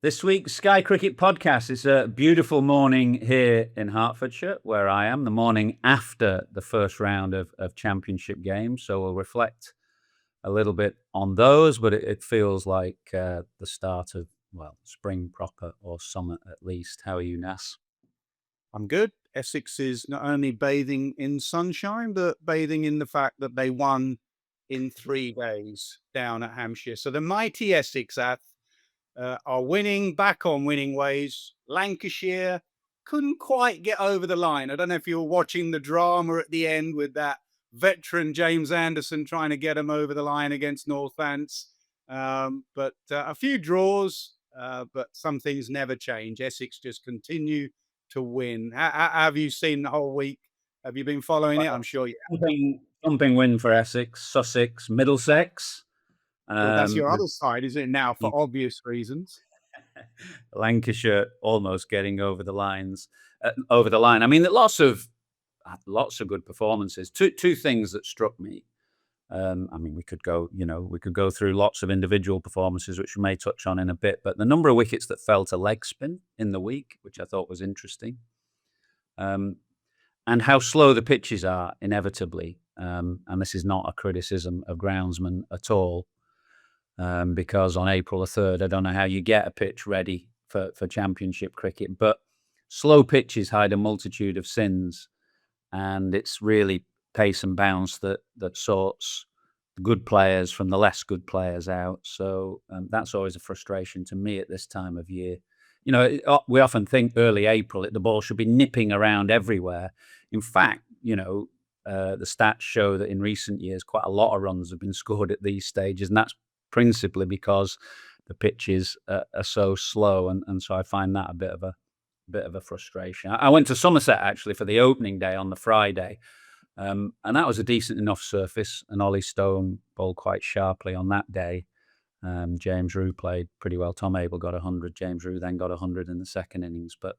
This week's Sky Cricket podcast is a beautiful morning here in Hertfordshire, where I am, the morning after the first round of championship games. So we'll reflect a little bit on those, but it feels like the start of, well, spring proper or summer at least. How are you, Nas? I'm good. Essex is not only bathing in sunshine, but bathing in the fact that they won in 3 days down at Hampshire. So the mighty Essex are winning, back on winning ways. Lancashire couldn't quite get over the line. I don't know if you were watching the drama at the end with that veteran James Anderson trying to get them over the line against Northants. But a few draws, but some things never change. Essex just continue to win. Have you seen the whole week? Have you been following it? I'm sure you have. Thumping win for Essex, Sussex, Middlesex. Well, that's your The other side, isn't it, now, for obvious reasons? Lancashire almost getting over the line. I mean, lots of good performances. Two things that struck me. I mean, we could go through lots of individual performances, which we may touch on in a bit. But the number of wickets that fell to leg spin in the week, which I thought was interesting, and how slow the pitches are inevitably. And this is not a criticism of groundsmen at all. Because on April the 3rd, I don't know how you get a pitch ready for championship cricket, but slow pitches hide a multitude of sins, and it's really pace and bounce that sorts the good players from the less good players out. So that's always a frustration to me at this time of year. We often think early April the ball should be nipping around everywhere. In fact, the stats show that in recent years, quite a lot of runs have been scored at these stages, and that's principally because the pitches are so slow, and so I find that a bit of a frustration. I went to Somerset actually for the opening day on the Friday, and that was a decent enough surface. And Ollie Stone bowled quite sharply on that day. James Rew played pretty well. Tom Abel got 100. James Rew then got 100 in the second innings, but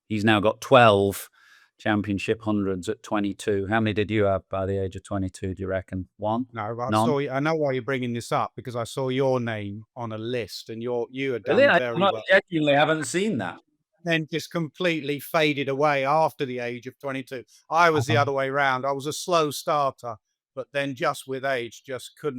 he's now got 12 championship hundreds at 22. How many did you have by the age of 22, do you reckon? One? No, None? I know why you're bringing this up, because I saw your name on a list, and you had Really? done I very well. genuinely haven't seen that. Then just completely faded away after the age of 22. I was the other way around. I was a slow starter, but then just with age,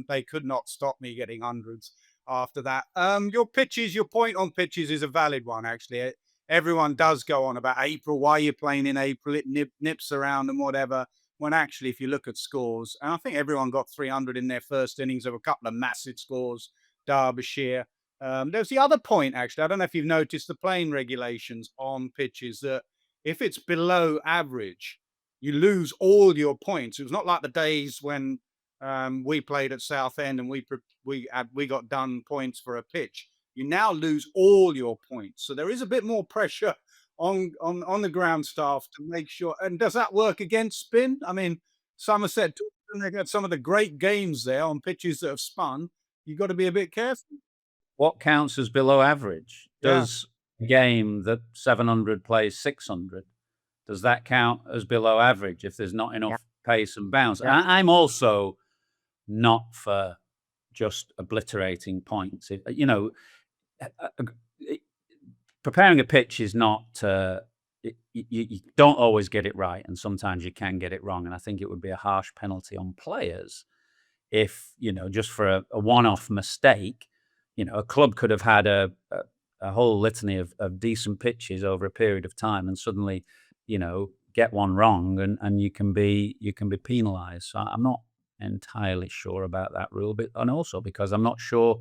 they could not stop me getting hundreds after that. Your point on pitches is a valid one, actually. Everyone does go on about April. Why are you playing in April? It nips around and whatever. When actually, if you look at scores, and I think everyone got 300 in their first innings. There were a couple of massive scores. Derbyshire. There's the other point, actually. I don't know if you've noticed the playing regulations on pitches that if it's below average, you lose all your points. It was not like the days when we played at Southend and we got done points for a pitch. You now lose all your points, so there is a bit more pressure on the ground staff to make sure. And does that work against spin? I mean, Somerset, they got some of the great games there on pitches that have spun. You've got to be a bit careful. What counts as below average? Yeah. Does a game that 700 plays 600, does that count as below average if there's not enough pace and bounce? Yeah. I'm also not for just obliterating points. Preparing a pitch is not, you don't always get it right, and sometimes you can get it wrong. And I think it would be a harsh penalty on players if, just for a one-off mistake, a club could have had a whole litany of decent pitches over a period of time, and suddenly, get one wrong, and you can be penalised. So I'm not entirely sure about that rule, but and also because I'm not sure.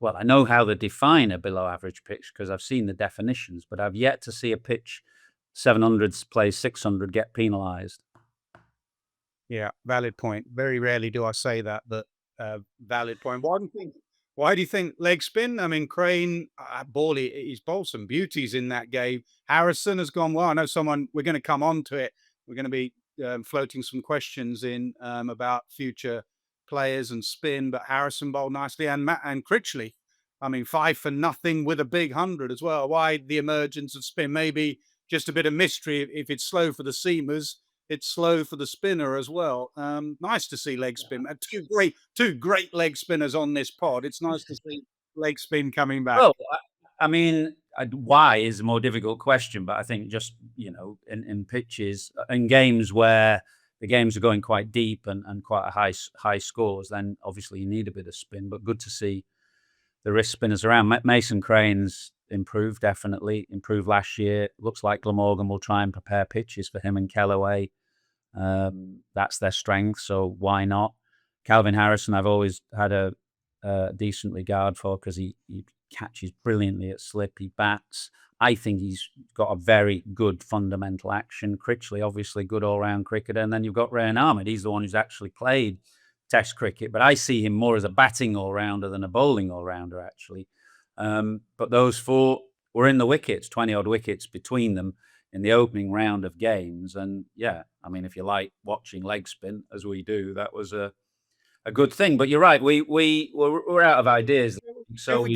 Well, I know how they define a below average pitch because I've seen the definitions, but I've yet to see a pitch 700s plays 600 get penalised. Yeah, valid point. Very rarely do I say that, but valid point. Why do you think leg spin? I mean, Crane, he's bowled some beauties in that game. Harrison has gone well. I know we're going to come on to it. We're going to be floating some questions in about future players and spin, but Harrison bowled nicely, and Critchley. I mean, 5 for nothing with a big 100 as well. Why the emergence of spin? Maybe just a bit of mystery. If it's slow for the seamers, it's slow for the spinner as well. Nice to see leg spin. Two great leg spinners on this pod. It's nice to see leg spin coming back. Well, I mean, why is a more difficult question, but I think just, in pitches, in games where the games are going quite deep and quite a high scores, then obviously you need a bit of spin, but good to see the wrist spinners around. Mason Crane's improved, definitely improved last year. Looks like Glamorgan will try and prepare pitches for him and Kellaway. That's their strength, so why not? Calvin Harrison, I've always had a decent regard for because he catches brilliantly at slip. He bats. I think he's got a very good fundamental action. Critchley, obviously, good all-round cricketer. And then you've got Rayan Ahmed. He's the one who's actually played Test cricket, but I see him more as a batting all-rounder than a bowling all-rounder, actually. But those four were in the wickets, 20-odd wickets between them in the opening round of games. And yeah, I mean, if you like watching leg spin, as we do, that was a good thing. But you're right, we're out of ideas. So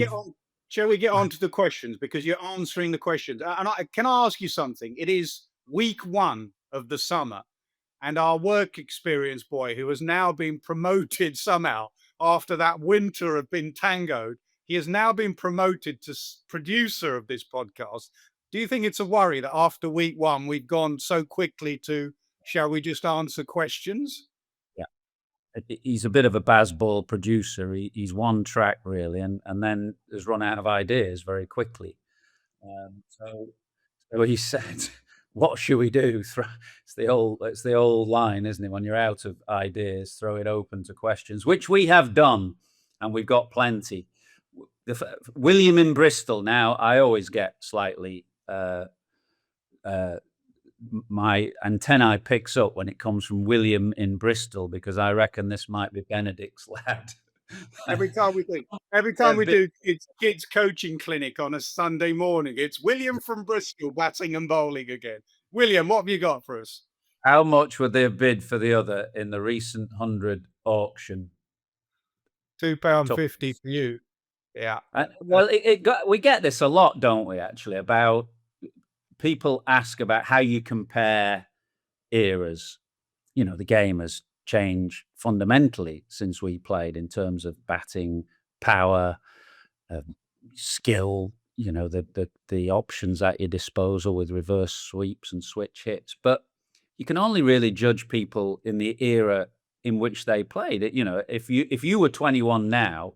shall we get on to the questions? Because you're answering the questions. And can I ask you something? It is week 1 of the summer, and our work experience boy, who has now been promoted somehow after that winter of been tangoed, he has now been promoted to producer of this podcast. Do you think it's a worry that after week 1 we've gone so quickly to, shall we just answer questions? He's a bit of a baseball producer. He's one track really, and then has run out of ideas very quickly. So he said, "What should we do?" It's the old line, isn't it? When you're out of ideas, throw it open to questions, which we have done, and we've got plenty. William in Bristol. Now, I always get slightly. My antennae picks up when it comes from William in Bristol, because I reckon this might be Benedict's lad. Every time we do kids coaching clinic on a Sunday morning, it's William from Bristol batting and bowling again. William, what have you got for us? How much would they have bid for the other in the recent 100 auction? £2.50 for you. Yeah. Well, we get this a lot, don't we? Actually, about people ask about how you compare eras. The game has changed fundamentally since we played in terms of batting power, skill. The options at your disposal with reverse sweeps and switch hits. But you can only really judge people in the era in which they played it. If you were 21 now,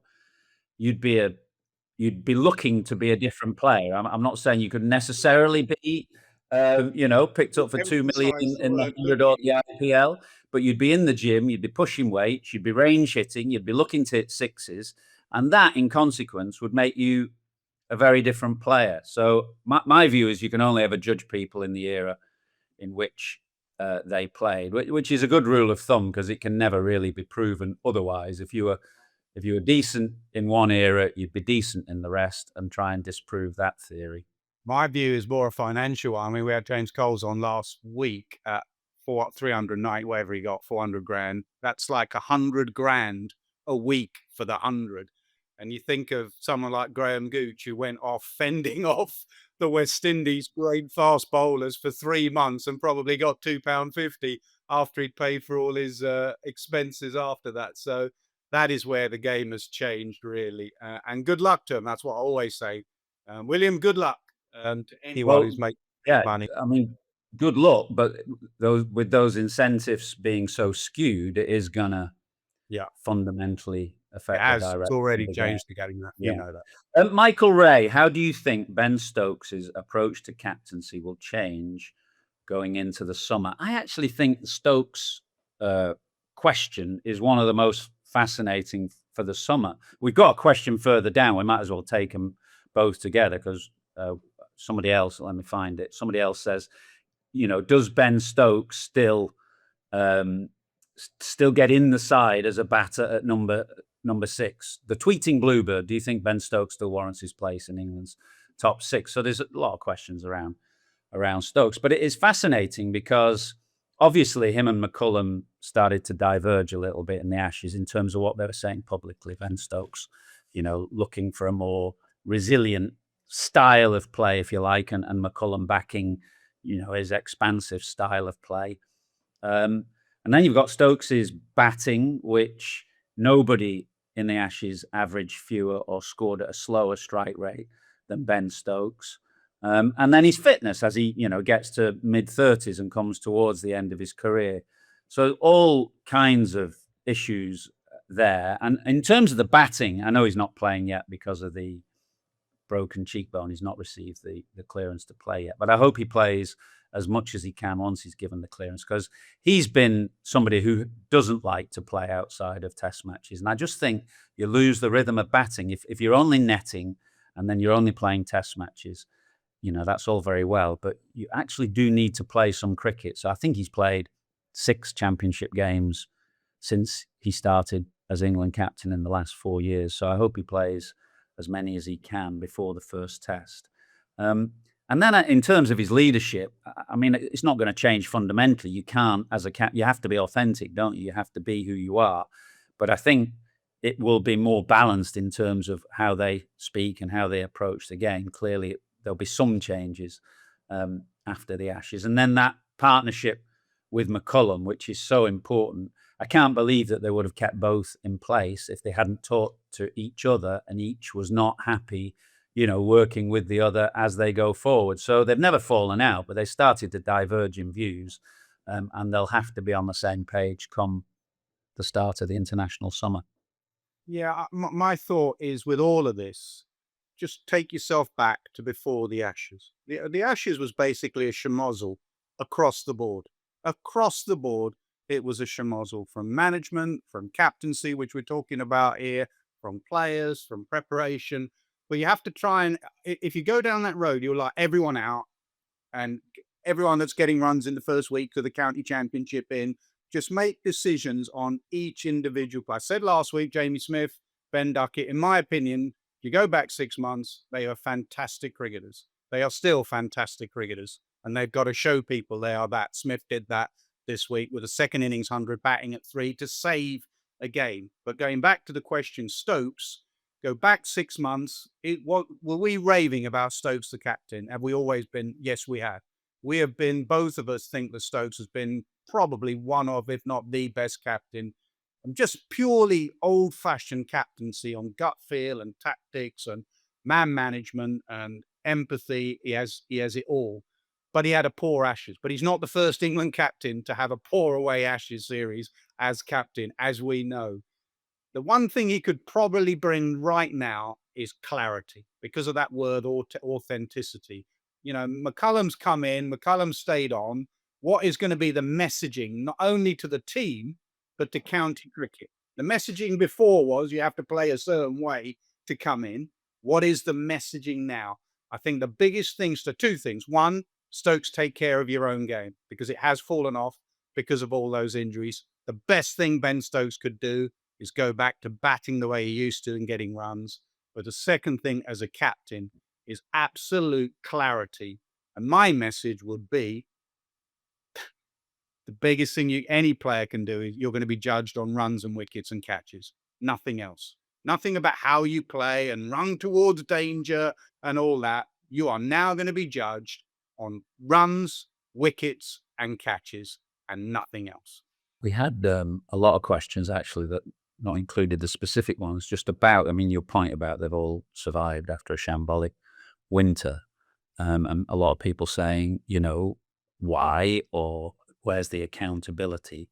you'd be looking to be a different player. I'm not saying you could necessarily be, picked up for 2 million in the 100 or the IPL, but you'd be in the gym, you'd be pushing weights, you'd be range hitting, you'd be looking to hit sixes, and that, in consequence, would make you a very different player. So my view is you can only ever judge people in the era in which they played, which is a good rule of thumb because it can never really be proven otherwise. If you were decent in one era, you'd be decent in the rest, and try and disprove that theory. My view is more a financial one. I mean, we had James Coles on last week at 390, whatever he got, 400 grand. That's like 100 grand a week for the 100. And you think of someone like Graham Gooch, who went off fending off the West Indies great fast bowlers for 3 months and probably got £2.50 after he'd paid for all his expenses after that. So that is where the game has changed, really. And good luck to him. That's what I always say. William, good luck to anyone who's making money. I mean, good luck, but with those incentives being so skewed, it is gonna fundamentally affect the direction. It's already changed the game. You know that. Michael Ray, how do you think Ben Stokes' approach to captaincy will change going into the summer? I actually think the Stokes question is one of the most fascinating for the summer. We've got a question further down. We might as well take them both together because somebody else, let me find it. Somebody else says, does Ben Stokes still get in the side as a batter at number 6? The tweeting Bluebird, do you think Ben Stokes still warrants his place in England's top 6? So there's a lot of questions around Stokes, but it is fascinating because obviously him and McCullum started to diverge a little bit in the Ashes in terms of what they were saying publicly. Ben Stokes, looking for a more resilient style of play, if you like, and McCullum backing, his expansive style of play. And then you've got Stokes's batting, which nobody in the Ashes averaged fewer or scored at a slower strike rate than Ben Stokes. And then his fitness as he, gets to mid-30s and comes towards the end of his career. So all kinds of issues there. And in terms of the batting, I know he's not playing yet because of the broken cheekbone. He's not received the clearance to play yet. But I hope he plays as much as he can once he's given the clearance, because he's been somebody who doesn't like to play outside of test matches. And I just think you lose the rhythm of batting if you're only netting and then you're only playing test matches. That's all very well, but you actually do need to play some cricket. So I think he's played 6 championship games since he started as England captain in the last 4 years. So I hope he plays as many as he can before the first test. And then in terms of his leadership, I mean, it's not going to change fundamentally. You can't, as a you have to be authentic, don't you? You have to be who you are. But I think it will be more balanced in terms of how they speak and how they approach the game. Clearly, there'll be some changes after the Ashes. And then that partnership with McCullum, which is so important. I can't believe that they would have kept both in place if they hadn't talked to each other and each was not happy, working with the other as they go forward. So they've never fallen out, but they started to diverge in views, and they'll have to be on the same page come the start of the international summer. Yeah, my thought is with all of this, just take yourself back to before the Ashes. The Ashes was basically a schmozzle across the board. Across the board, it was a schmozzle from management, from captaincy, which we're talking about here, from players, from preparation. But you have to try and, if you go down that road, you'll like everyone out and everyone that's getting runs in the first week of the county championship in. Just make decisions on each individual player. I said last week, Jamie Smith, Ben Duckett, in my opinion, you go back 6 months, they are fantastic cricketers. They are still fantastic cricketers. And they've got to show people they are that. Smith did that this week with a second innings 100 batting at 3 to save a game. But going back to the question, Stokes, go back 6 months. Were we raving about Stokes, the captain? Have we always been? Yes, we have. We have been, both of us think that Stokes has been probably one of, if not the best captain. And just purely old-fashioned captaincy on gut feel and tactics and man management and empathy. He has it all. But he had a poor Ashes. But he's not the first England captain to have a poor away Ashes series as captain, as we know. The one thing he could probably bring right now is clarity because of that word authenticity. McCullum's come in, McCullum stayed on. What is going to be the messaging, not only to the team, but to county cricket? The messaging before was you have to play a certain way to come in. What is the messaging now? I think the biggest things are 2 things. One, Stokes, take care of your own game because it has fallen off because of all those injuries. The best thing Ben Stokes could do is go back to batting the way he used to and getting runs. But the second thing as a captain is absolute clarity. And my message would be the biggest thing any player can do is you're going to be judged on runs and wickets and catches. Nothing else. Nothing about how you play and run towards danger and all that. You are now going to be judged on runs, wickets, and catches, and nothing else. We had a lot of questions, actually, that not included the specific ones, just about, your point about they've all survived after a shambolic winter. And a lot of people saying, why, or where's the accountability?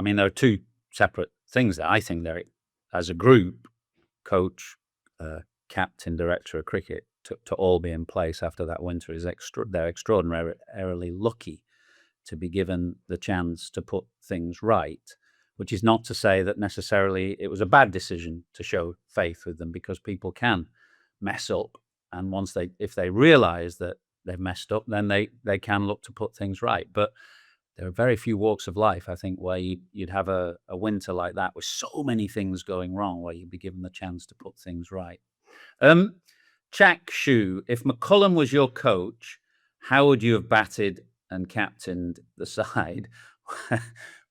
There are 2 separate things that I think they're, as a group, coach, captain, director of cricket, to all be in place after that winter is they're extraordinarily lucky to be given the chance to put things right, which is not to say that necessarily it was a bad decision to show faith with them, because people can mess up. And if they realize that they've messed up, then they can look to put things right. But there are very few walks of life, I think, where you'd have a winter like that with so many things going wrong, where you'd be given the chance to put things right. Chak Shu, if McCullum was your coach, how would you have batted and captained the side?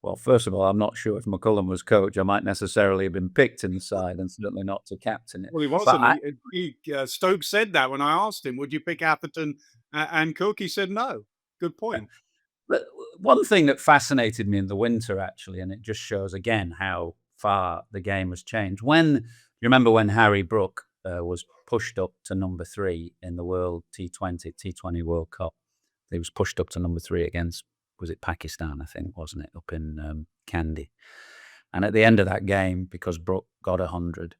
Well, first of all, I'm not sure if McCullum was coach, I might necessarily have been picked in the side and certainly not to captain it. Well, he wasn't. Stokes said that when I asked him, would you pick Atherton and Cook? He said no. Good point. But one thing that fascinated me in the winter, actually, and it just shows again how far the game has changed. You remember when Harry Brook was pushed up to number 3 in the World T20 World Cup. He was pushed up to number 3 against, was it Pakistan, I think, wasn't it, up in Kandy. And at the end of that game, because Brook got 100,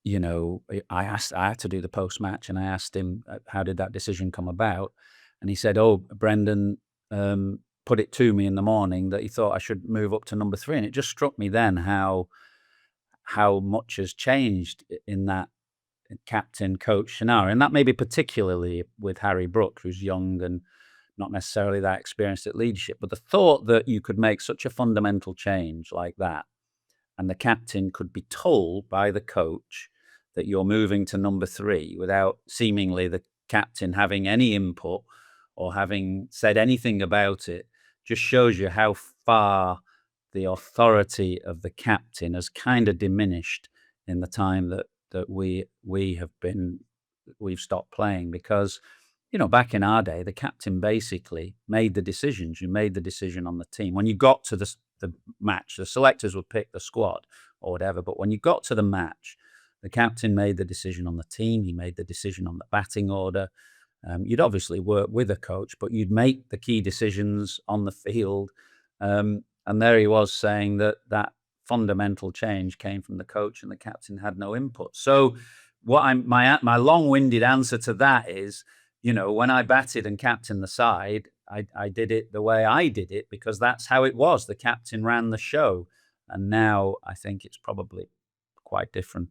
you know, I had to do the post-match, and I asked him, how did that decision come about? And he said, oh, Brendan put it to me in the morning that he thought I should move up to number 3. And it just struck me then how much has changed in that captain-coach scenario. And that may be particularly with Harry Brook, who's young and not necessarily that experienced at leadership. But the thought that you could make such a fundamental change like that, and the captain could be told by the coach that you're moving to number 3 without seemingly the captain having any input or having said anything about it, just shows you how far the authority of the captain has kind of diminished in the time that we've stopped playing. Because, you know, back in our day, the captain basically made the decisions. You made the decision on the team. When you got to the match, the selectors would pick the squad or whatever, but when you got to the match, the captain made the decision on the team. He made the decision on the batting order. You'd obviously work with a coach, but you'd make the key decisions on the field. And there he was saying that fundamental change came from the coach, and the captain had no input. So my long-winded answer to that is, you know, when I batted and captained the side, I did it the way I did it because that's how it was. The captain ran the show. And now I think it's probably quite different.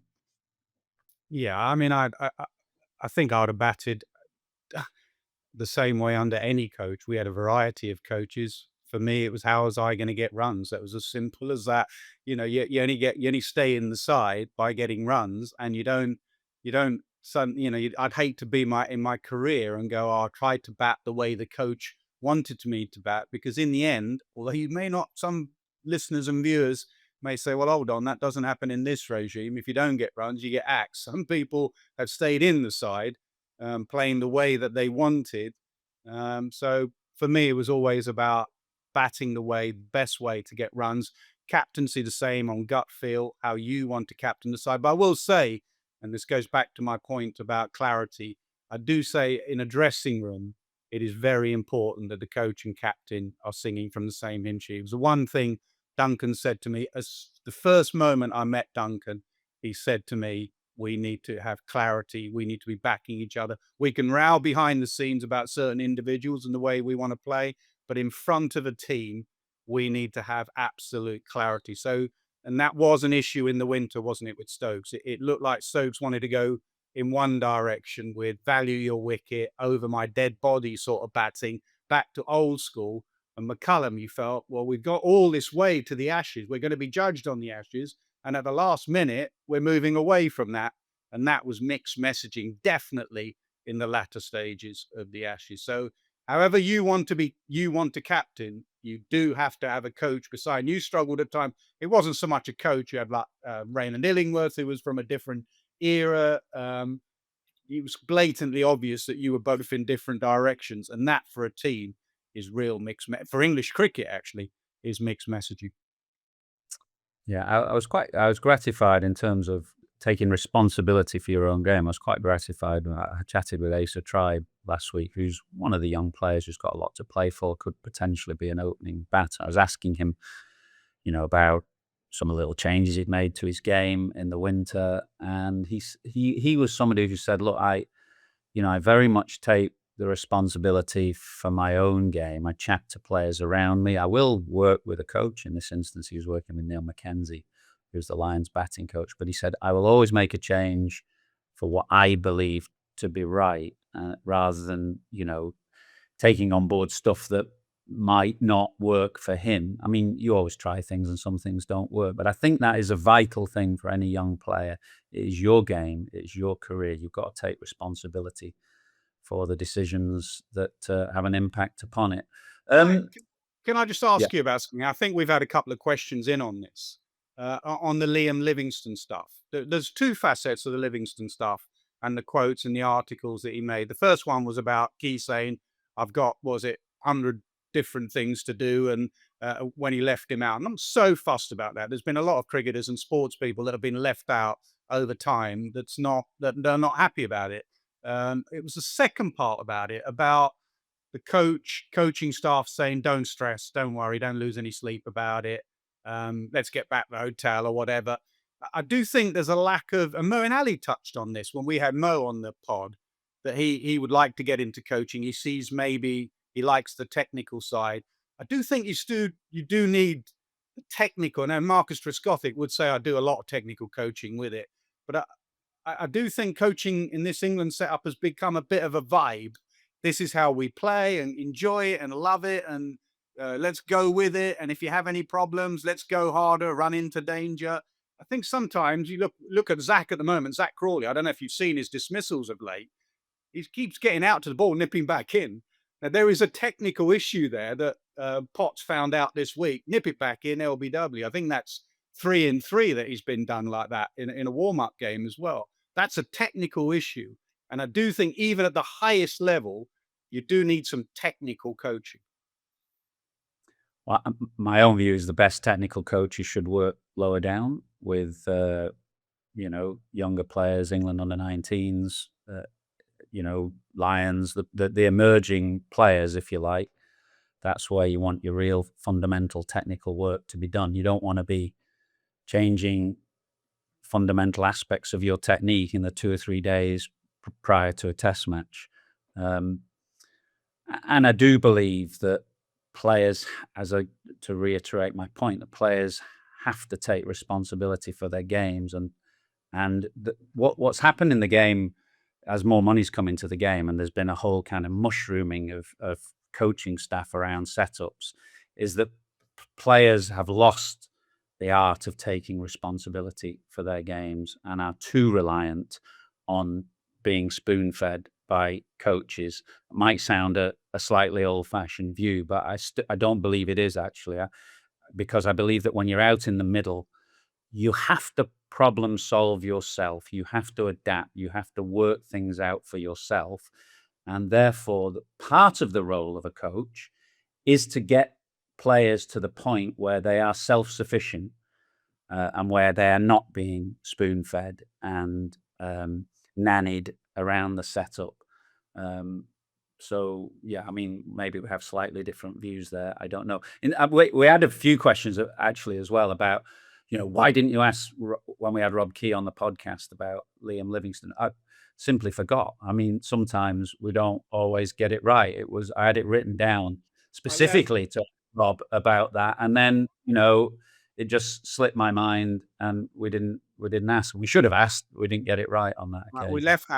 Yeah, I mean, I think I would have batted the same way under any coach. We had a variety of coaches. For me, it was how was I going to get runs? That was as simple as that. You know, you only stay in the side by getting runs, and you don't. I'd hate to be in my career and go, oh, I tried to bat the way the coach wanted me to bat, because in the end, although you may not, some listeners and viewers may say, well, hold on, that doesn't happen in this regime. If you don't get runs, you get axed. Some people have stayed in the side, playing the way that they wanted. So for me, it was always about batting the best way to get runs. Captaincy the same, on gut feel, how you want to captain the side. But I will say, and this goes back to my point about clarity, I do say in a dressing room, it is very important that the coach and captain are singing from the same hymn sheet. It was the one thing Duncan said to me as the first moment I met Duncan. He said to me, we need to have clarity. We need to be backing each other. We can row behind the scenes about certain individuals and the way we want to play, but in front of a team, we need to have absolute clarity. So, and that was an issue in the winter, wasn't it, with Stokes? It looked like Stokes wanted to go in one direction with value your wicket, over my dead body sort of batting, back to old school. And McCullum, you felt, well, we've got all this way to the Ashes. We're going to be judged on the Ashes. And at the last minute, we're moving away from that. And that was mixed messaging, definitely in the latter stages of the Ashes. So however you want to captain, you do have to have a coach beside. And you struggled at times. It wasn't so much a coach. You had like Raymond Illingworth, who was from a different era. It was blatantly obvious that you were both in different directions. And that for a team is real for English cricket, actually, is mixed messaging. Yeah, I was gratified in terms of taking responsibility for your own game. I was quite gratified. I chatted with Asa Tribe last week, who's one of the young players who's got a lot to play for, could potentially be an opening batter. I was asking him, you know, about some of the little changes he'd made to his game in the winter, and he was somebody who said, look, I very much take the responsibility for my own game. I chat to players around me. I will work with a coach. In this instance, he was working with Neil Mackenzie, who's the Lions batting coach. But he said, I will always make a change for what I believe to be right, rather than, you know, taking on board stuff that might not work for him. I mean, you always try things and some things don't work. But I think that is a vital thing for any young player. It is your game. It's your career. You've got to take responsibility for the decisions that have an impact upon it. Can I just ask you about something? I think we've had a couple of questions in on this, on the Liam Livingstone stuff. There's two facets of the Livingstone stuff and the quotes and the articles that he made. The first one was about Key saying, I've got, 100 different things to do, and when he left him out. And I'm so fussed about that. There's been a lot of cricketers and sports people that have been left out over time that they're not happy about it. It was the second part about it, about the coaching staff saying, "Don't stress, don't worry, don't lose any sleep about it. Let's get back to the hotel or whatever." I do think there's a lack of, and Mo and Ali touched on this when we had Mo on the pod, that he would like to get into coaching. He sees, maybe he likes the technical side. I do think you do need the technical. Now Marcus Trescothick would say I do a lot of technical coaching with it, but I do think coaching in this England setup has become a bit of a vibe. This is how we play and enjoy it and love it, and let's go with it. And if you have any problems, let's go harder, run into danger. I think sometimes you look at Zak at the moment, Zak Crawley. I don't know if you've seen his dismissals of late. He keeps getting out to the ball, nipping back in. Now, there is a technical issue there that Potts found out this week. Nip it back in, LBW. I think that's 3 in 3 that he's been done like that in a warm-up game as well. That's a technical issue. And I do think even at the highest level, you do need some technical coaching. Well, my own view is the best technical coaches should work lower down with, younger players, England under 19s, Lions, the emerging players, if you like. That's where you want your real fundamental technical work to be done. You don't want to be changing fundamental aspects of your technique in the 2 or 3 days prior to a test match. And I do believe that players, to reiterate my point, that players have to take responsibility for their games, and what's happened in the game as more money's come into the game, and there's been a whole kind of mushrooming of coaching staff around setups, is that players have lost the art of taking responsibility for their games and are too reliant on being spoon-fed by coaches. It might sound a slightly old-fashioned view, but I don't believe it is actually, because I believe that when you're out in the middle, you have to problem solve yourself. You have to adapt. You have to work things out for yourself. And therefore, part of the role of a coach is to get players to the point where they are self-sufficient and where they are not being spoon-fed and nannied around the setup. So, yeah, I mean, maybe we have slightly different views there. I don't know. We had a few questions actually as well about, why didn't you ask when we had Rob Key on the podcast about Liam Livingstone? I simply forgot. I mean, sometimes we don't always get it right. I had it written down specifically to Rob about that, and then it just slipped my mind, and we didn't ask. We should have asked. We didn't get it right on that occasion.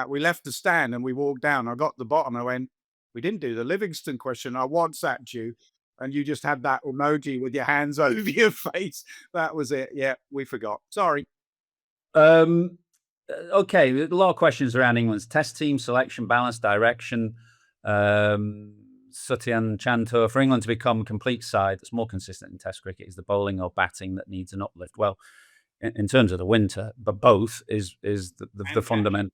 We left the stand and we walked down. I got to the bottom. I went, we didn't do the Livingston question. I WhatsApped you, and you just had that emoji with your hands over your face. That was it. Yeah, we forgot. Sorry. Okay, a lot of questions around England's test team selection, balance, direction. Sutyan Chantor, for England to become a complete side that's more consistent in test cricket, is the bowling or batting that needs an uplift? Well, in terms of the winter, but both is the fundamental,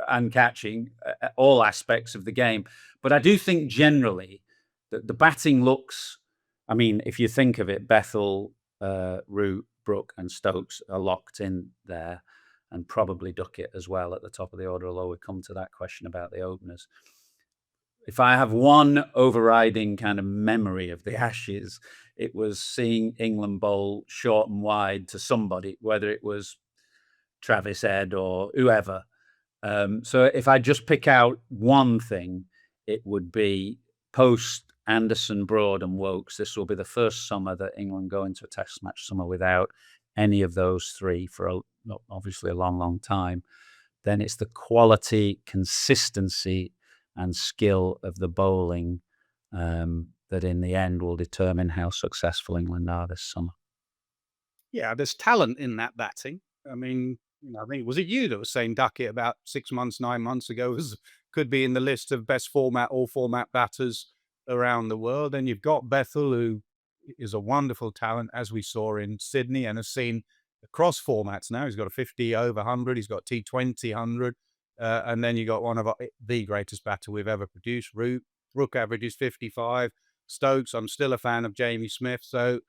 and catching all aspects of the game. But I do think generally that the batting looks, I mean, if you think of it, Bethel, Root, Brook and Stokes are locked in there, and probably Duckett as well at the top of the order, although we'll come to that question about the openers. If I have one overriding kind of memory of the Ashes, it was seeing England bowl short and wide to somebody, whether it was Travis Head or whoever. So if I just pick out one thing, it would be post Anderson, Broad and Wokes. This will be the first summer that England go into a test match summer without any of those three for obviously a long, long time. Then it's the quality, consistency and skill of the bowling that in the end will determine how successful England are this summer. Yeah, there's talent in that batting. I mean, I think, was it you that was saying Duckett about 6 months, 9 months ago could be in the list of best all format batters around the world? And you've got Bethel, who is a wonderful talent, as we saw in Sydney, and has seen across formats now. He's got a 50 over 100, he's got T20 100, and then you got one of the greatest batter we've ever produced, Rook averages 55. Stokes, I'm still a fan of Jamie Smith. So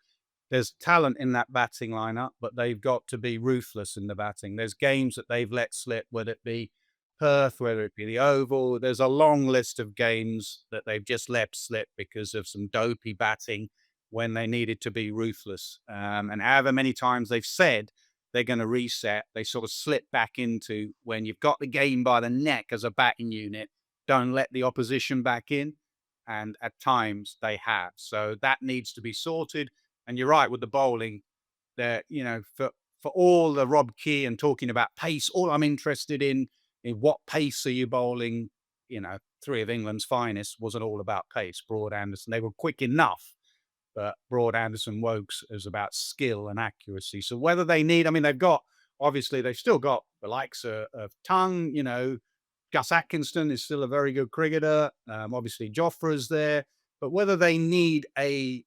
there's talent in that batting lineup, but they've got to be ruthless in the batting. There's games that they've let slip, whether it be Perth, whether it be the Oval. There's a long list of games that they've just let slip because of some dopey batting when they needed to be ruthless. And however many times they've said they're going to reset, they sort of slip back into when you've got the game by the neck as a batting unit, don't let the opposition back in. And at times they have. So that needs to be sorted. And you're right with the bowling, that for all the Rob Key and talking about pace, all I'm interested in what pace are you bowling. Three of England's finest wasn't all about pace. Broad, Anderson, they were quick enough, but Broad, Anderson, Wokes is about skill and accuracy. So whether they need, I mean, they've still got the likes of Tongue. Gus Atkinson is still a very good cricketer. Obviously Joffre's there, but whether they need a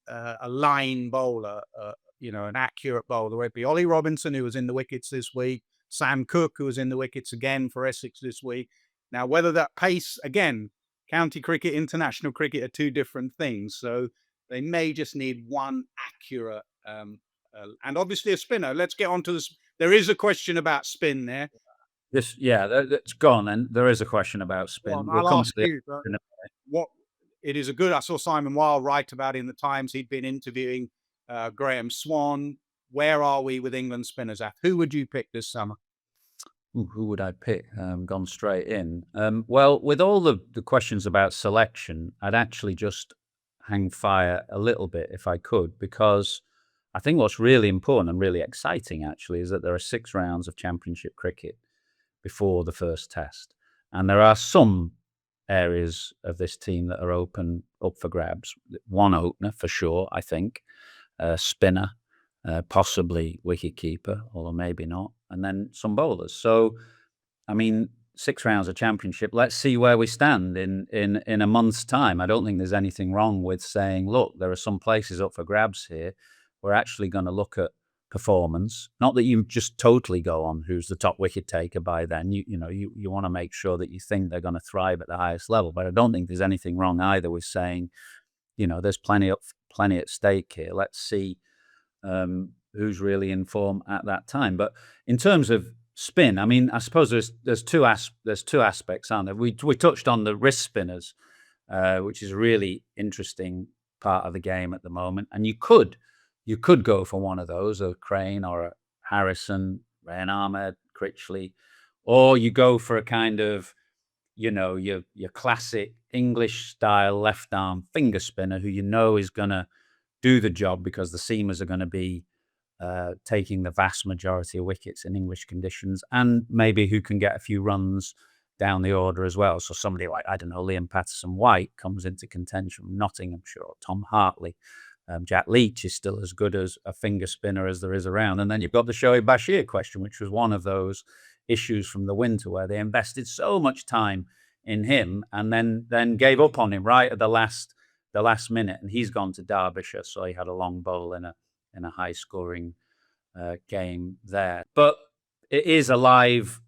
line bowler, an accurate bowler, whether it be Ollie Robinson, who was in the wickets this week, Sam Cooke, who was in the wickets again for Essex this week. Now, whether that pace, again, county cricket, international cricket are two different things. So they may just need one accurate, and obviously a spinner. Let's get on to this. There is a question about spin there. That's gone. And there is a question about spin. Well, I'll ask you, In a what it is a good. I saw Simon Wilde write about it in the Times. He'd been interviewing Graham Swan. Where are we with England spinners? Who would you pick this summer? Who would I pick? Gone straight in. Well, with all the questions about selection, I'd actually just hang fire a little bit if I could, because I think what's really important and really exciting actually is that there are 6 rounds of Championship cricket before the first test. And there are some areas of this team that are up for grabs. One opener for sure, I think, spinner, possibly wicketkeeper, although maybe not, and then some bowlers. So, I mean, 6 rounds of Championship. Let's see where we stand in a month's time. I don't think there's anything wrong with saying, look, there are some places up for grabs here. We're actually going to look at performance. Not that you just totally go on who's the top wicket taker by then. You want to make sure that you think they're going to thrive at the highest level. But I don't think there's anything wrong either with saying, there's plenty at stake here. Let's see who's really in form at that time. But in terms of spin, I mean, I suppose there's two aspects, aren't there? We touched on the wrist spinners, which is a really interesting part of the game at the moment. And you could go for one of those, a Crane or a Harrison, Rayan Ahmed, Critchley, or you go for a kind of, your classic English style left arm finger spinner who is going to do the job because the seamers are going to be taking the vast majority of wickets in English conditions, and maybe who can get a few runs down the order as well. So somebody like, I don't know, Liam Patterson-White comes into contention from Nottinghamshire, or Tom Hartley. Jack Leach is still as good as a finger spinner as there is around. And then you've got the Shoaib Bashir question, which was one of those issues from the winter where they invested so much time in him and then gave up on him right at the last minute. And he's gone to Derbyshire, so he had a long bowl in a high scoring game there. But it is a live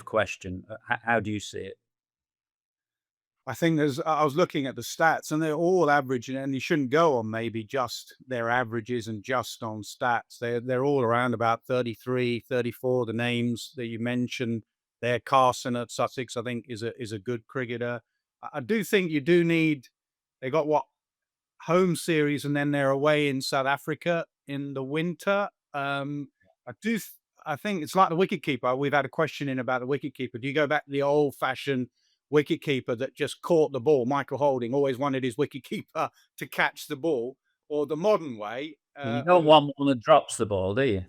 question. How do you see it? I think I was looking at the stats and they're all averaging, and you shouldn't go on maybe just their averages and just on stats. They're all around about 33, 34. The names that you mentioned there, Carson at Sussex, I think is a good cricketer. I do think you do need, they got home series and then they're away in South Africa in the winter. I think it's like the wicketkeeper. We've had a question in about the wicketkeeper. Do you go back to the old fashioned wicketkeeper that just caught the ball? Michael Holding always wanted his wicketkeeper to catch the ball, or the modern way. You don't want one that drops the ball, do you?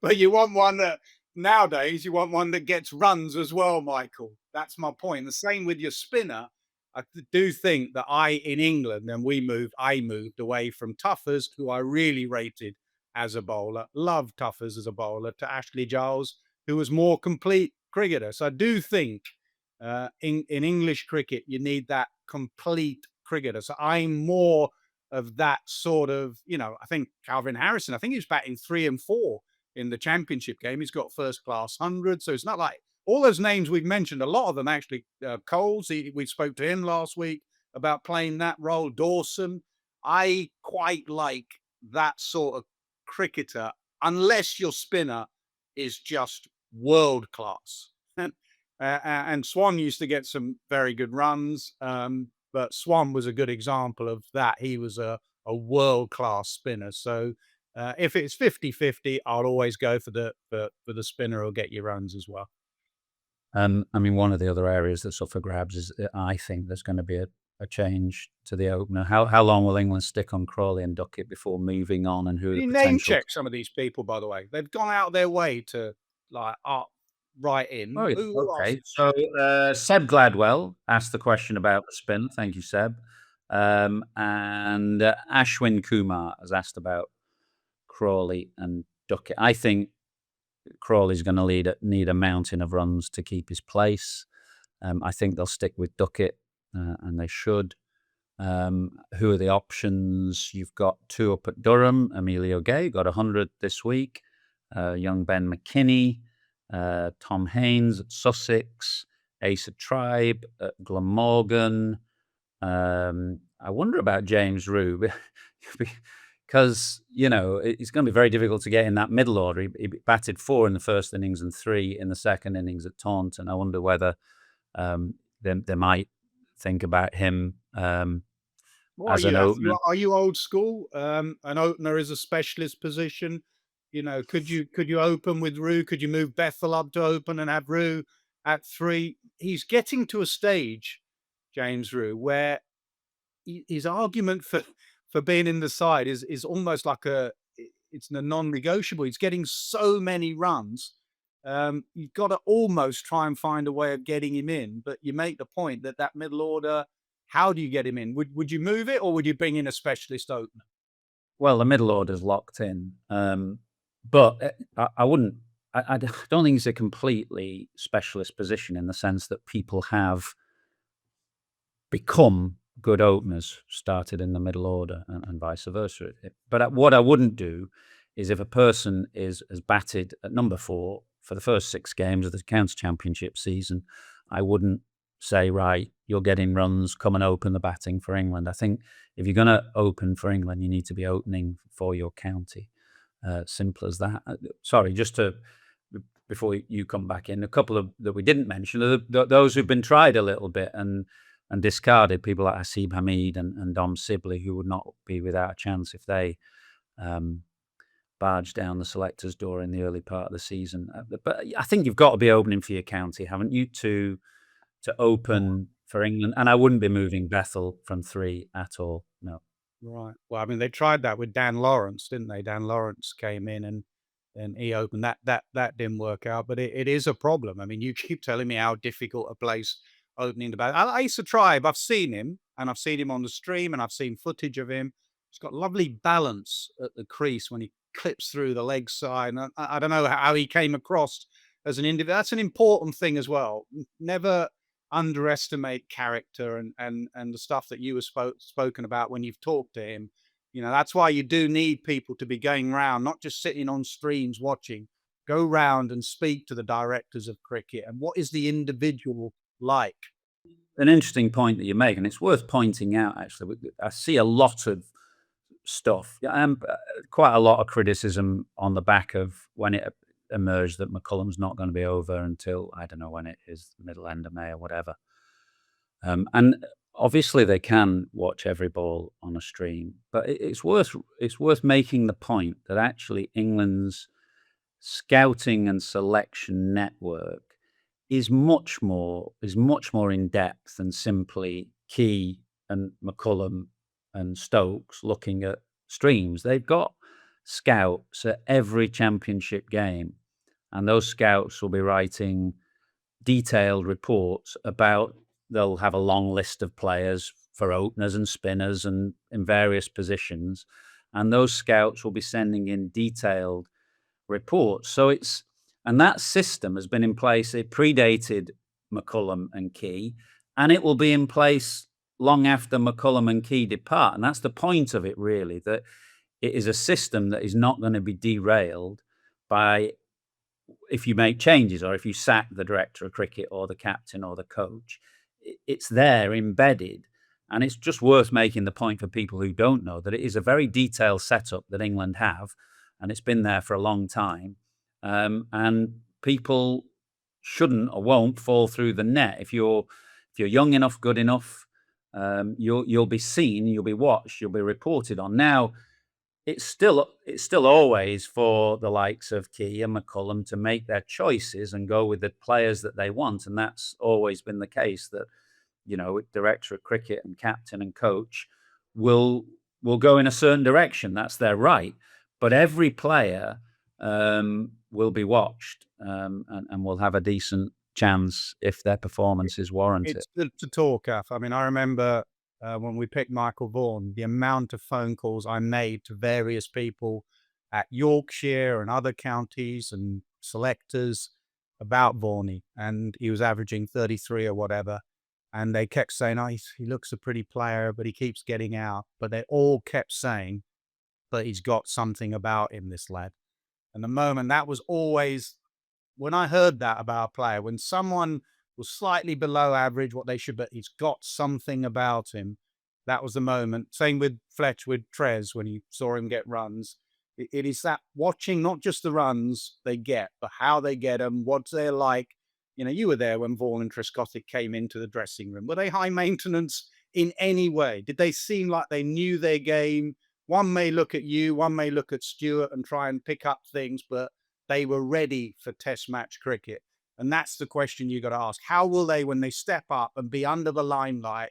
But you want one that nowadays, you want one that gets runs as well, Michael. That's my point. The same with your spinner. I do think that in England, and I moved away from Tuffers, who I really rated as a bowler, loved Tuffers as a bowler, to Ashley Giles, who was more complete cricketer. So I do think in English cricket, you need that complete cricketer. So I'm more of that sort of, I think Calvin Harrison, I think he was batting 3 and 4 in the Championship game. He's got first class 100. So it's not like all those names we've mentioned, a lot of them actually, Coles, we spoke to him last week about playing that role. Dawson, I quite like that sort of cricketer, unless your spinner is just world class. And Swan used to get some very good runs, but Swan was a good example of that. He was a world class spinner. So if it's 50-50, I'll always go for the spinner who'll get you runs as well. I mean, one of the other areas that's up for grabs is I think there's going to be a change to the opener. How long will England stick on Crawley and Duckett before moving on, and who are the You name potential? check some of these people, by the way. They've gone out of their way to like write Oh, in. yeah. Who else? Okay. So Seb Gladwell asked the question about the spin. Thank you, Seb. And Ashwin Kumar has asked about Crawley and Duckett. I think Crawley's going to need a mountain of runs to keep his place. I think they'll stick with Duckett, and they should. Who are the options? You've got two up at Durham. Emilio Gay got 100 this week. Young Ben McKinney, Tom Haynes at Sussex, Asa Tribe at Glamorgan. I wonder about James Rue because, it's going to be very difficult to get in that middle order. He batted 4 in the first innings and 3 in the second innings at Taunton. I wonder whether they might think about him What are as an you? opener. Are you old school? An opener is a specialist position. Could you open with Rue? Could you move Bethel up to open and have Rue at 3? He's getting to a stage, James Rue, where his argument for being in the side is almost like it's a non-negotiable. He's getting so many runs. You've got to almost try and find a way of getting him in. But you make the point that middle order. How do you get him in? Would you move it, or would you bring in a specialist opener? Well, the middle order's locked in, but I wouldn't. I don't think it's a completely specialist position in the sense that people have become good openers started in the middle order and vice versa. But what I wouldn't do is if a person has batted at number 4 for the first 6 games of the County Championship season, I wouldn't say, right, you're getting runs, come and open the batting for England. I think if you're going to open for England, you need to be opening for your county. Simple as that. Sorry, just to before you come back in, a couple of that we didn't mention are those who've been tried a little bit and discarded, people like Hasib Hamid and Dom Sibley, who would not be without a chance if they barged down the selectors' door in the early part of the season. But I think you've got to be opening for your county, haven't you, to open for England? And I wouldn't be moving Bethel from 3 at all. No. Right. Well, I mean, they tried that with Dan Lawrence, didn't they? Dan Lawrence came in and he opened that didn't work out, but it is a problem. I mean, you keep telling me how difficult a place opening the bat. I used to Tribe. I've seen him, and I've seen him on the stream, and I've seen footage of him. He's got lovely balance at the crease when he clips through the leg side. And I don't know how he came across as an individual. That's an important thing as well. Never underestimate character and the stuff that you were spoken about when you've talked to him. That's why you do need people to be going round, not just sitting on streams watching. Go round and speak to the directors of cricket and what is the individual like. An interesting point that you make, and it's worth pointing out, actually. I see a lot of stuff, quite a lot of criticism on the back of when it emerged that McCullum's not going to be over until, I don't know when it is, middle end of May or whatever. And obviously they can watch every ball on a stream, but it's worth making the point that actually England's scouting and selection network is much more in depth than simply Key and McCullum and Stokes looking at streams. They've got scouts at every championship game, and those scouts will be writing detailed reports about. They'll have a long list of players for openers and spinners and in various positions, and those scouts will be sending in detailed reports. And that system has been in place. It predated McCullum and Key, and it will be in place long after McCullum and Key depart. And that's the point of it, really, that it is a system that is not going to be derailed by if you make changes or if you sack the director of cricket or the captain or the coach. It's there embedded. And it's just worth making the point for people who don't know that it is a very detailed setup that England have, and it's been there for a long time. And people shouldn't or won't fall through the net. If you're young enough, good enough, you'll be seen, you'll be watched, you'll be reported on. Now, it's still always for the likes of Key and McCullum to make their choices and go with the players that they want, and that's always been the case. That director of cricket and captain and coach will go in a certain direction. That's their right. But every player will be watched and will have a decent chance if their performance is warranted. It's good to talk, Ath. I mean, I remember when we picked Michael Vaughan, the amount of phone calls I made to various people at Yorkshire and other counties and selectors about Vaughan, and he was averaging 33 or whatever. And they kept saying, oh, he looks a pretty player, but he keeps getting out. But they all kept saying, but he's got something about him, this lad. And the moment that was always, when I heard that about a player, when someone was slightly below average, what they should, but he's got something about him, that was the moment. Same with Fletch, with Trez, when you saw him get runs. It is that watching, not just the runs they get, but how they get them, what they're like. You were there when Vaughan and Trescothick came into the dressing room. Were they high maintenance in any way? Did they seem like they knew their game? One may look at you, one may look at Stuart and try and pick up things, but they were ready for test match cricket. And that's the question you got to ask. How will they, when they step up and be under the limelight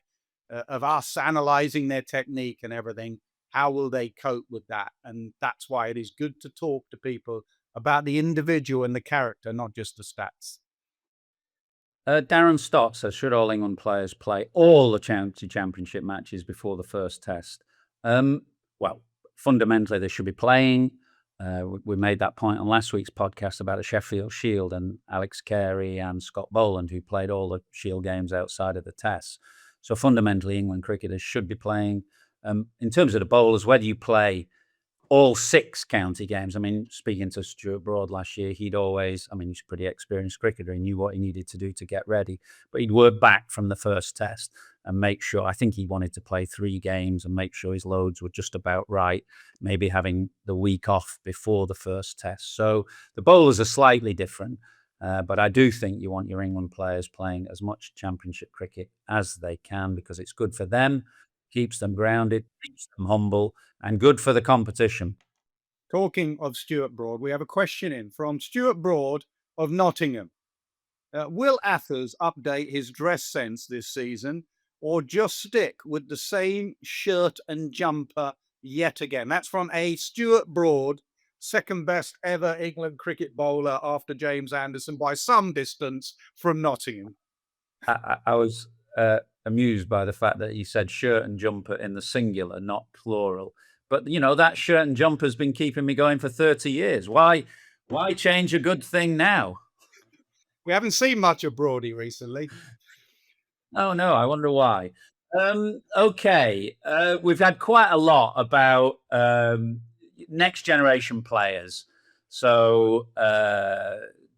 of us analysing their technique and everything, how will they cope with that? And that's why it is good to talk to people about the individual and the character, not just the stats. Darren Stott says, should all England players play all the county championship matches before the first test? Well, fundamentally, they should be playing. We made that point on last week's podcast about the Sheffield Shield and Alex Carey and Scott Boland, who played all the Shield games outside of the tests. So fundamentally, England cricketers should be playing. In terms of the bowlers, whether you play all 6 county games. I mean, speaking to Stuart Broad last year, he's a pretty experienced cricketer. He knew what he needed to do to get ready, but he'd work back from the first test and make sure, I think he wanted to play 3 games and make sure his loads were just about right, maybe having the week off before the first test. So the bowlers are slightly different, but I do think you want your England players playing as much championship cricket as they can, because it's good for them, keeps them grounded, keeps them humble, and good for the competition. Talking of Stuart Broad, we have a question in from Stuart Broad of Nottingham. Will Athers update his dress sense this season, or just stick with the same shirt and jumper yet again? That's from a Stuart Broad, second best ever England cricket bowler after James Anderson by some distance, from Nottingham. I was amused by the fact that he said shirt and jumper in the singular, not plural. But, that shirt and jumper has been keeping me going for 30 years. Why change a good thing now? We haven't seen much of Broady recently. Oh, no, I wonder why. Okay, we've had quite a lot about next generation players. So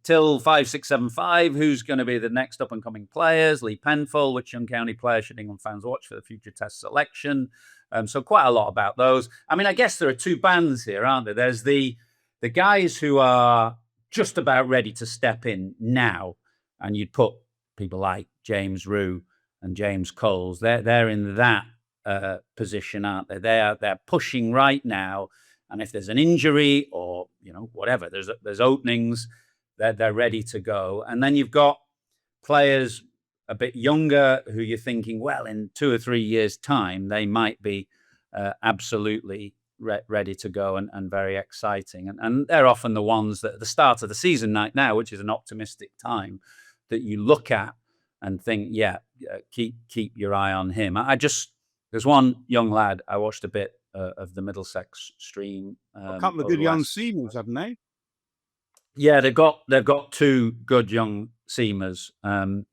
till 5675, who's going to be the next up and coming players? Lee Penfold, which young county player should England fans watch for the future test selection? So quite a lot about those. I mean, I guess there are 2 bands here, aren't there? There's the guys who are just about ready to step in now, and you'd put people like James Rue and James Coles. They're in that position, aren't they? They're pushing right now, and if there's an injury or whatever, there's openings, they're ready to go. And then you've got players a bit younger who you're thinking, well, in 2 or 3 years' time, they might be absolutely ready to go and very exciting. And they're often the ones that at the start of the season now, which is an optimistic time, that you look at and think, keep your eye on him. There's one young lad, I watched a bit of the Middlesex stream. A couple of good young seamers, haven't they? Yeah, they've got 2 good young seamers. And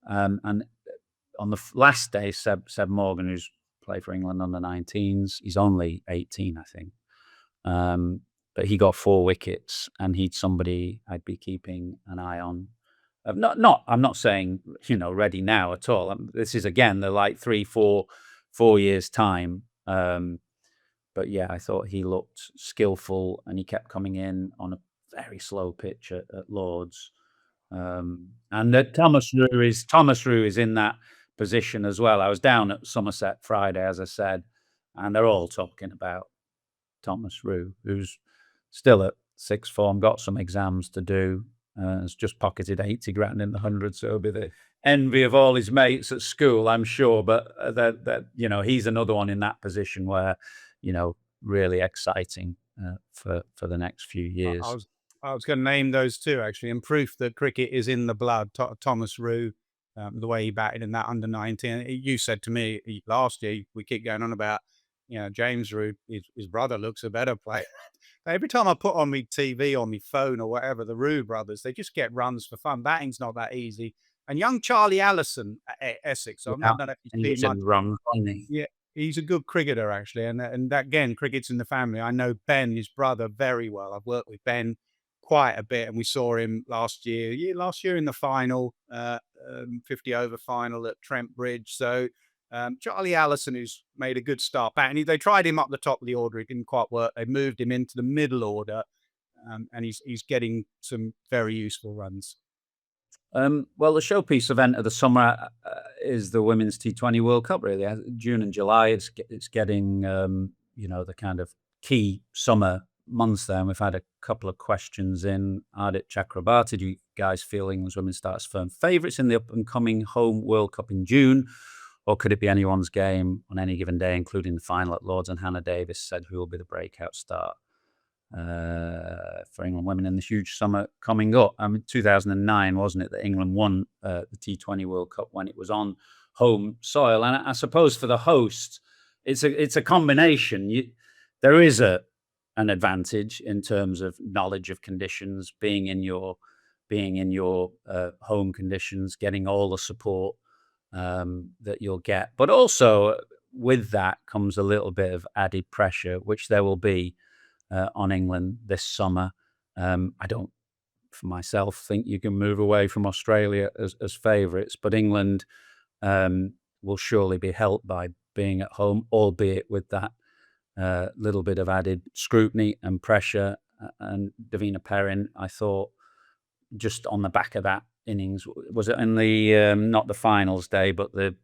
on the last day, Seb Morgan, who's played for England under 19s, he's only 18, I think. But he got 4 wickets, and he's somebody I'd be keeping an eye on I'm not saying, ready now at all. This is again, they're like 3, 4 years time. But yeah, I thought he looked skillful and he kept coming in on a very slow pitch at Lords. And that Thomas Rue is in that position as well. I was down at Somerset Friday, as I said, and they're all talking about Thomas Rue, who's still at sixth form, got some exams to do, has just pocketed 80 grand in the 100, so it'll be the envy of all his mates at school, I'm sure. But he's another one in that position where, really exciting for the next few I, years. I was going to name those two actually, and proof that cricket is in the blood. Thomas Rue, the way he batted in that under-19. You said to me last year, we keep going on about, James Rue, his brother looks a better player. Every time I put on my TV, on my phone or whatever, the Rue brothers, they just get runs for fun. Batting's not that easy. And young Charlie Allison at Essex, I don't know if you've seen much. Run, Yeah, he's a good cricketer actually, and that, again, cricket's in the family. I know Ben, his brother, very well. I've worked with Ben quite a bit, and we saw him last year in the final, 50 over final at Trent Bridge. So Charlie Allison, who's made a good start back, and they tried him up the top of the order. It didn't quite work. They moved him into the middle order, and he's getting some very useful runs. Well, the showpiece event of the summer is the Women's T20 World Cup, really. June and July, it's getting, the kind of key summer months there. And we've had a couple of questions in. Ardit Chakrabarti, do you guys feel England's women start as firm favourites in the up-and-coming home World Cup in June? Or could it be anyone's game on any given day, including the final at Lords? And Hannah Davis said, who will be the breakout star for England women in the huge summer coming up? 2009, wasn't it, that England won the T20 World Cup when it was on home soil? And I suppose for the host, it's a combination. There is an advantage in terms of knowledge of conditions, being in your home conditions, getting all the support that you'll get. But also with that comes a little bit of added pressure, which there will be on England this summer. I don't, for myself, think you can move away from Australia as favourites, but England will surely be helped by being at home, albeit with that little bit of added scrutiny and pressure. And Davina Perrin, I thought, just on the back of that innings, was it in the not the finals day, but the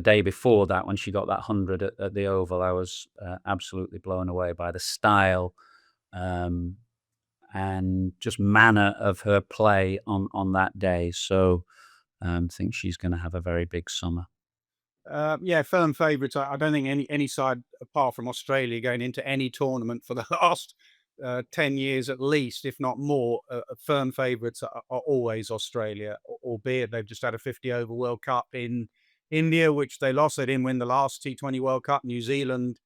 day before that, when she got that 100 at the Oval, I was absolutely blown away by the style and just manner of her play on that day. So I think she's going to have a very big summer. Firm favourites. I don't think any side apart from Australia going into any tournament for the last 10 years at least, if not more, firm favourites are always Australia, albeit they've just had a 50 over World Cup in India, which they lost. They didn't win the last T20 World Cup. New Zealand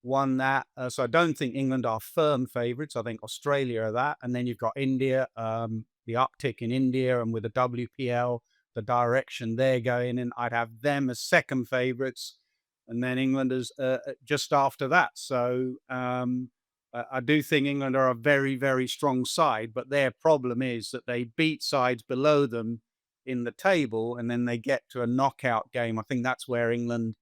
won that. So I don't think England are firm favourites. I think Australia are that. And then you've got India, the uptick in India, and with the WPL, the direction they're going in, I'd have them as second favourites, and then England as just after that. So I do think England are a very, very strong side, but their problem is that they beat sides below them in the table, and then they get to a knockout game. I think that's where England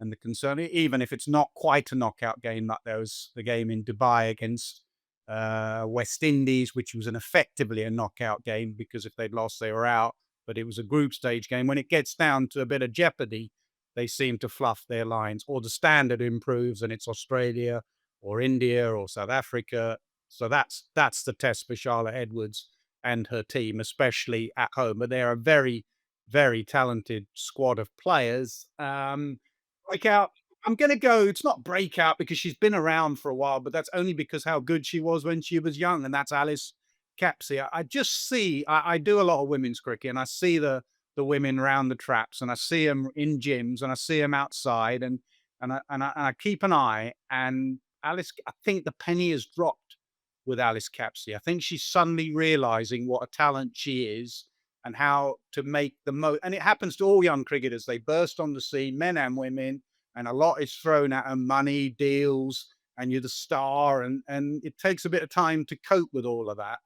and the concern, even if it's not quite a knockout game, like there was the game in Dubai against West Indies, which was effectively a knockout game, because if they'd lost, they were out. But it was a group stage game. When it gets down to a bit of jeopardy, they seem to fluff their lines, or the standard improves and it's Australia or India or South Africa. So that's the test for Charlotte Edwards and her team, especially at home. But they're a very, very talented squad of players. Breakout, I'm going to go, it's not breakout because she's been around for a while, but that's only because how good she was when she was young, and that's Alice Capsey. I just see, I do a lot of women's cricket, and I see the women round the traps, and I see them in gyms, and I see them outside, and I keep an eye. And Alice, I think the penny has dropped with Alice Capsey. I think she's suddenly realizing what a talent she is and how to make the most. And it happens to all young cricketers. They burst on the scene, men and women, and a lot is thrown at them, money, deals, and you're the star. And it takes a bit of time to cope with all of that.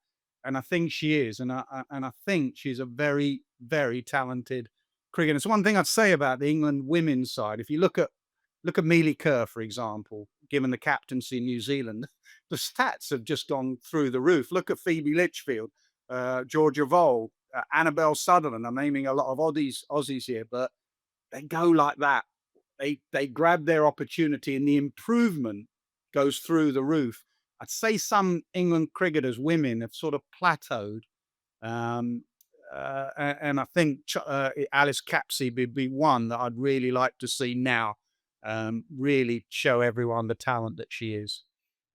and I think she is, and I think she's a very, very talented cricketer. It's one thing I'd say about the England women's side. If you look at Mealy Kerr, for example, given the captaincy in New Zealand, the stats have just gone through the roof. Look at Phoebe Litchfield, Georgia Vole, Annabelle Sutherland. I'm naming a lot of Aussies here, but they go like that. They grab their opportunity, and the improvement goes through the roof. I'd say some England cricketers, women, have sort of plateaued. Um, and I think Alice Capsey would be one that I'd really like to see now, really show everyone the talent that she is.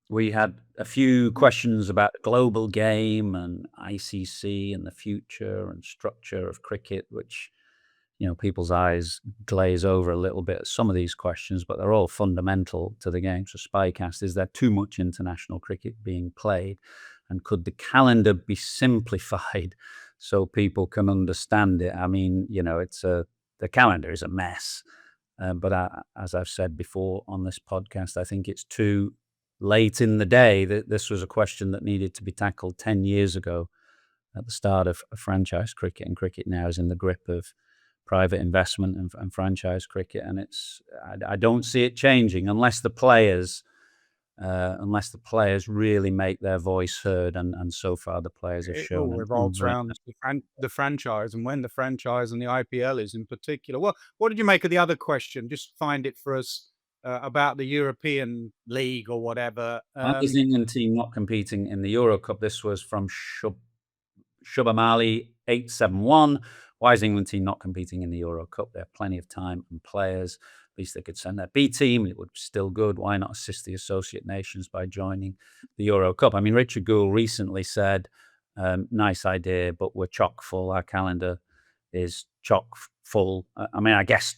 We had a few questions about the global game and ICC and the future and structure of cricket, which, people's eyes glaze over a little bit at some of these questions, but they're all fundamental to the game. So Spycast, is there too much international cricket being played? And could the calendar be simplified so people can understand it? I mean, the calendar is a mess. But as I've said before on this podcast, I think it's too late in the day. That this was a question that needed to be tackled 10 years ago at the start of franchise cricket, and cricket now is in the grip of private investment and franchise cricket, and I don't see it changing unless the players really make their voice heard, and so far the players have It shown all an revolves around the franchise, and when the franchise and the IPL is in particular. Well, what did you make of the other question? Just find it for us, about the European League or whatever. Why is the England team not competing in the Euro Cup? This was from Shubhamali 871. Why is the England team not competing in the Euro Cup? They have plenty of time and players. At least they could send their B team. It would be still good. Why not assist the associate nations by joining the Euro Cup? I mean, Richard Gould recently said, nice idea, but we're chock full. Our calendar is chock full. I mean, I guess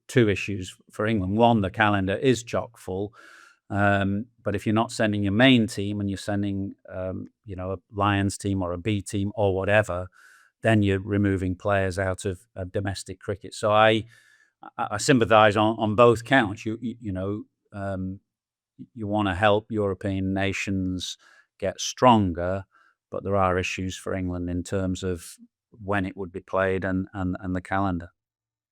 two issues for England. One, the calendar is chock full. But if you're not sending your main team and you're sending, a Lions team or a B team or whatever, then you're removing players out of domestic cricket. So I sympathise on both counts. You want to help European nations get stronger, but there are issues for England in terms of when it would be played and the calendar.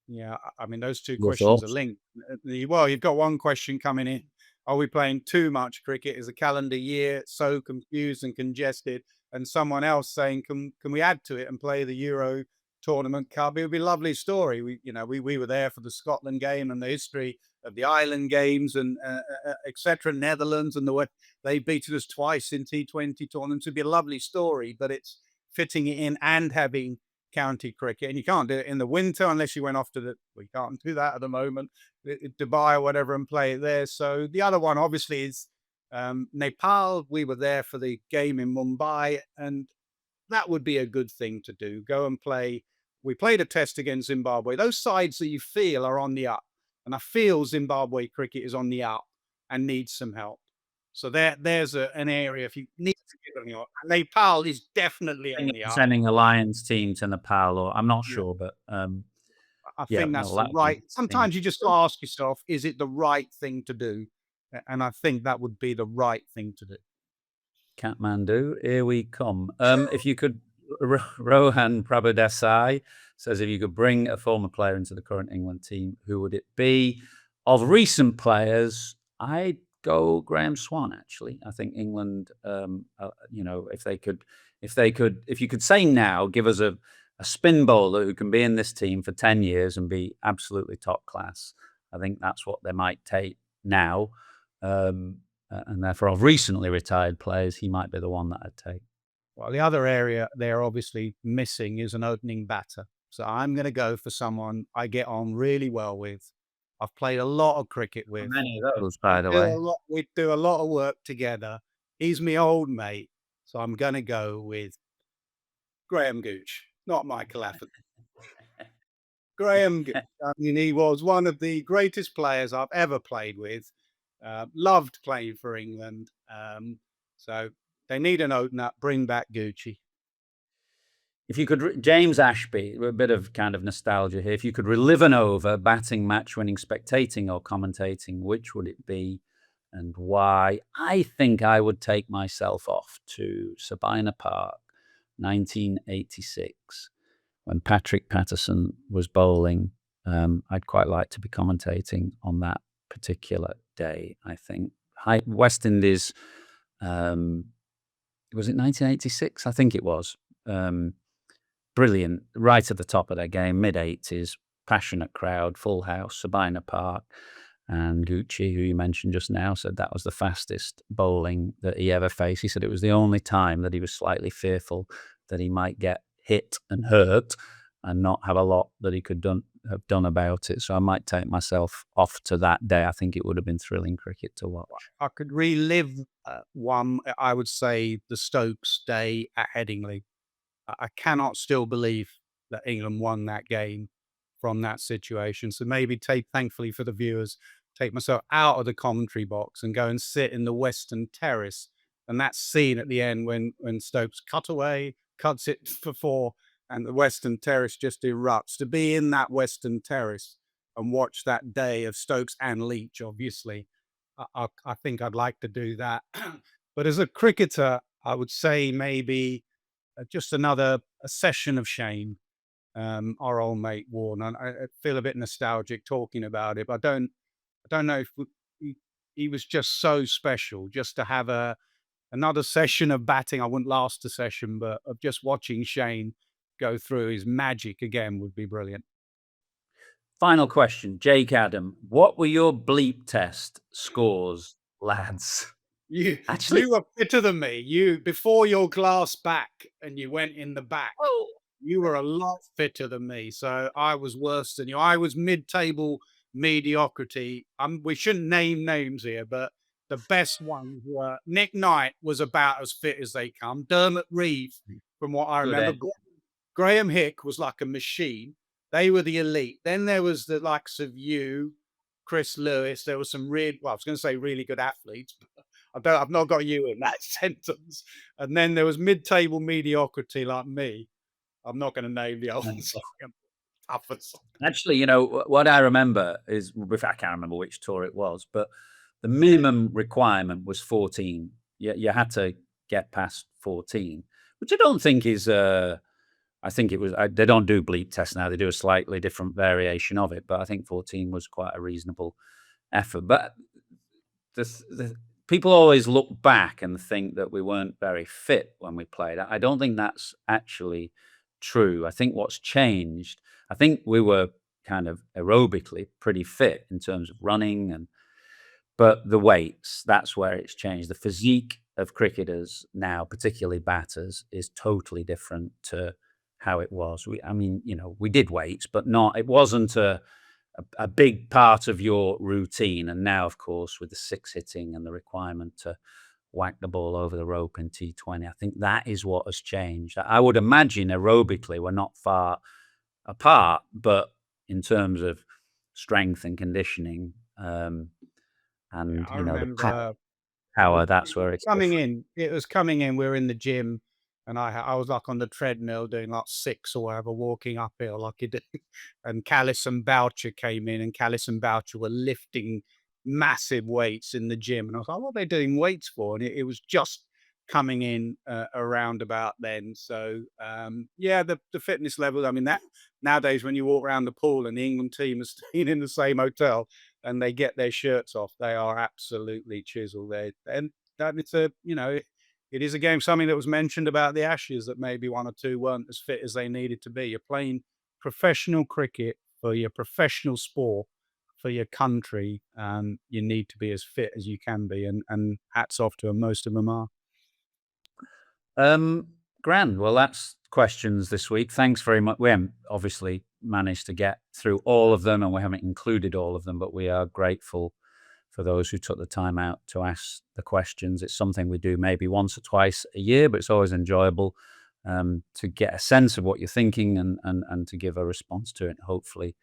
Yeah, I mean, those two Your questions are thoughts? linked. Well, you've got one question coming in. Are we playing too much cricket? Is the calendar year so confused and congested? And someone else saying, can we add to it and play the Euro Tournament Cup? It would be a lovely story. We were there for the Scotland game and the history of the island games and etc. Netherlands and the way they beat us twice in T20 tournaments. It'd be a lovely story, but it's fitting it in and having county cricket, and you can't do it in the winter unless you went off to we can't do that at the moment, Dubai or whatever, and play it there. So the other one obviously is Nepal. We were there for the game in Mumbai, and that would be a good thing to do. Go and play. We played a test against Zimbabwe. Those sides that you feel are on the up, and I feel Zimbabwe cricket is on the up and needs some help. So there's an area if you need to get on the up. Nepal is definitely on the up. Sending a Lions team to Nepal, or I'm not Yeah. sure, but I yeah, think no, that's that the would be right. Sometimes you just ask yourself, is it the right thing to do? And I think that would be the right thing to do. Kathmandu, here we come. If you could, Rohan Prabhadesai says, if you could bring a former player into the current England team, who would it be? Of recent players, I'd go Graham Swan. Actually, I think England. If you could say now, give us a spin bowler who can be in this team for 10 years and be absolutely top class. I think that's what they might take now. And therefore, of recently retired players, he might be the one that I'd take. Well, the other area they're obviously missing is an opening batter. So I'm going to go for someone I get on really well with. I've played a lot of cricket with. Many of those, by the way. We do a lot of work together. He's my old mate. So I'm going to go with Graham Gooch, not Michael Ath. Graham Gooch. I mean, he was one of the greatest players I've ever played with. Loved playing for England. So they need an opener. Bring back Gucci. If you could, James Ashby, a bit of kind of nostalgia here. If you could relive an over, batting, match winning, spectating, or commentating, which would it be? and why. I think I would take myself off to Sabina Park, 1986, when Patrick Patterson was bowling. I'd quite like to be commentating on that particular day, I think. West Indies, was it 1986? I think it was. Brilliant, right at the top of their game, mid-80s, passionate crowd, full house, Sabina Park. And Gucci, who you mentioned just now, said that was the fastest bowling that he ever faced. He said it was the only time that he was slightly fearful that he might get hit and hurt and not have a lot that he could have done about it. So I might take myself off to that day. I think it would have been thrilling cricket to watch. I could relive one, I would say, the Stokes day at Headingley. I cannot still believe that England won that game from that situation. So maybe thankfully for the viewers, take myself out of the commentary box and go and sit in the Western Terrace. And that scene at the end when Stokes cuts it for four, and the Western Terrace just erupts. To be in that Western Terrace and watch that day of Stokes and Leach, obviously, I think I'd like to do that. But as a cricketer, I would say maybe just another session of shame. Our old mate Warren. I feel a bit nostalgic talking about it, but I don't know if he was just so special. Just to have another session of batting, I wouldn't last a session, but of just watching Shane go through his magic again would be brilliant. Final question, Jake Adam. What were your bleep test scores, lads? Actually, You were fitter than me. You before your glass back and you went in the back. oh, You were a lot fitter than me, so I was worse than you. I was mid-table mediocrity. We shouldn't name names here, but the best ones were Nick Knight was about as fit as they come. Dermot Reeve, from what I good remember. egg. Graham Hick was like a machine. They were the elite. Then there was the likes of you, Chris Lewis. There was some I was going to say really good athletes, but I've not got you in that sentence. And then there was mid-table mediocrity like me. I'm not going to name the old toughest. Actually, you know, what I remember is, I can't remember which tour it was, but the minimum requirement was 14. You had to get past 14, which I don't think is, I think it was, they don't do bleep tests now. They do a slightly different variation of it, but I think 14 was quite a reasonable effort. But the people always look back and think that we weren't very fit when we played. I don't think that's actually true. I think what's changed, I think we were kind of aerobically pretty fit in terms of running, but the weights, that's where it's changed. The physique of cricketers now, particularly batters, is totally different to how it was. I mean, you know, we did weights, but it wasn't a big part of your routine. And now, of course, with the six hitting and the requirement to whack the ball over the rope in T20, I think that is what has changed. I would imagine aerobically we're not far apart, but in terms of strength and conditioning, and I you know, the remember power, that's where it's coming different. in. It was coming in. We were in the gym, and I was like on the treadmill doing like 6 or whatever, walking uphill like you do. And Callis and Boucher came in, and Callis and Boucher were lifting massive weights in the gym, and I was like, "What are they doing weights for?" And it was just coming in around about then. So yeah, the fitness level. I mean, that nowadays when you walk around the pool and the England team is staying in the same hotel and they get their shirts off, they are absolutely chiseled. And that it's a it is a game. Something that was mentioned about the Ashes that maybe one or two weren't as fit as they needed to be. You're playing professional cricket for your professional sport for your country, and you need to be as fit as you can be. And hats off to them. Most of them are. Grand. Well, that's questions this week. Thanks very much. We haven't obviously managed to get through all of them, and we haven't included all of them, but we are grateful for those who took the time out to ask the questions. It's something we do maybe once or twice a year, but it's always enjoyable to get a sense of what you're thinking and to give a response to it. Hopefully,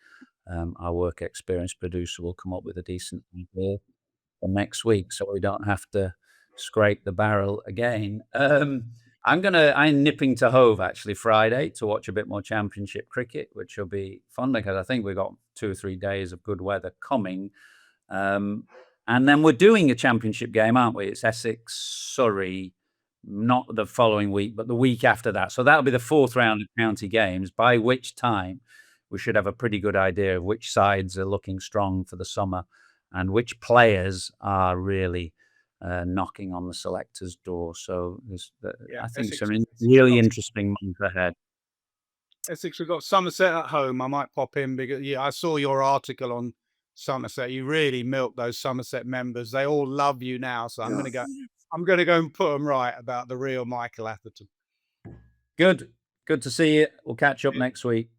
our work experience producer will come up with a decent idea for next week, so we don't have to scrape the barrel again. I'm nipping to Hove actually Friday to watch a bit more Championship cricket, which will be fun because I think we've got 2 or 3 days of good weather coming. And then we're doing a championship game, aren't we? It's Essex, Surrey, not the following week, but the week after that. So that'll be the 4th round of county games, by which time we should have a pretty good idea of which sides are looking strong for the summer and which players are really knocking on the selector's door. So I think it's a really interesting month ahead. Essex, we've got Somerset at home. I might pop in because I saw your article on Somerset. You really milked those Somerset members. They all love you now. So I'm going to go. I'm going to go and put them right about the real Michael Atherton. Good to see you. We'll catch up next week.